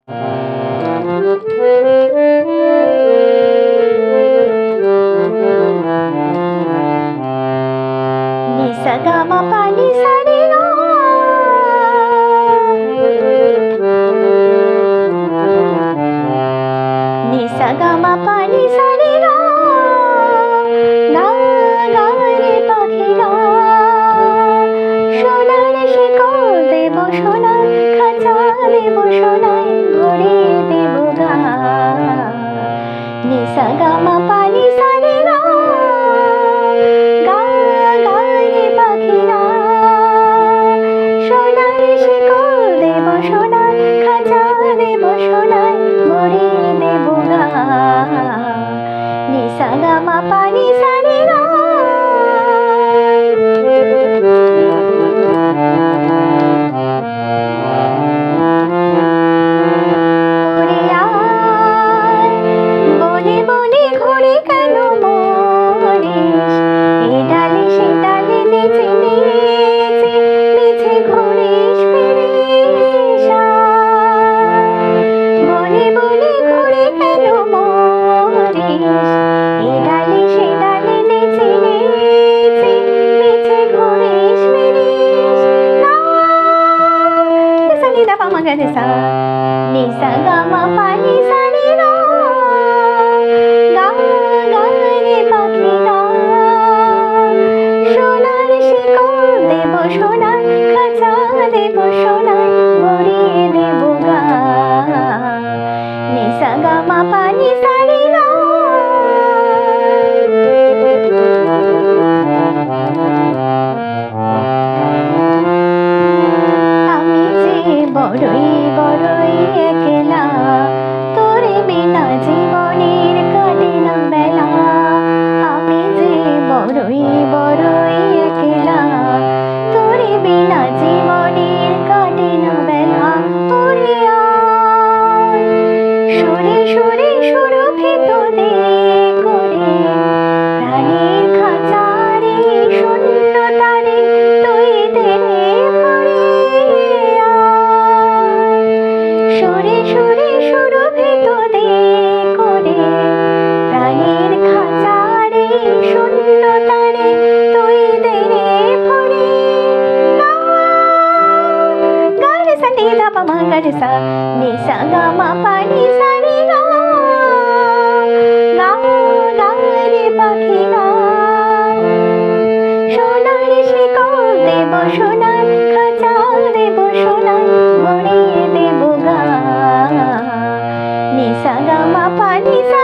নি সা গা মা পা নি সা রে গা, নি সা গা মা পা নি সা রে গা, গা গা রে পাখি গা, সোনার শিকল দেব সোনার খাঁচা দেব সোনায় ভরিয়ে দেব গা। নি সা গা মা পা নি সা রে গা, গা গা রে পাখি গা, সোনার শিকল দেব সোনার খাঁচা দেব সোনায় ভরিয়ে দেব গা। নি সা গা মা পা নি সা রে গা। বনে বনে ঘুরে কেন মরিস, এ ডালে সে ডালে নেচে নেচে মিছে ঘুরিস ফিরিস আয়। বনে বনে ঘুরে কেন মরিস, এ ডালে সে ডালে নেচে নেচে মিছে ঘুরিস ফিরিস। গা রে সা নি দা পা মা গা রে সা, নি সা গা মা পা নি সা রে গা, গা গা রে পাখি গা, সোনার শিকল দেব সোনার খাঁচা দেব সোনায় ভরিয়ে দেব গা। নি সা গা মা পা নি সা রে গা। আমি যে বড়ই বড়ই একলা, তোরে বিনা জীবনের কাটে না বেলা। আমি যে বড়ই বড়ই একলা, তোরে বিনা জীবনের কাটে না বেলা। ওরে আয় সুরে সুরে সুরভিত দে করে, প্রাণের খাঁচারে শূন্যতারে তুই দে রে ভরে আয়। সুরে সুরে সুরভিত দে করে, প্রাণের খাঁচারে শূন্যতারে তুই দে রে ভরে। গা গা রে সা নি দা পা মা গা রে সা, নি সা গা মা পা নি সা রে গা, গা গা রে পাখি গা, সোনার শিকল দেব সোনার খাঁচা দেব সোনায় ভরিয়ে দেব গা। নি সা গা মা পা নি সা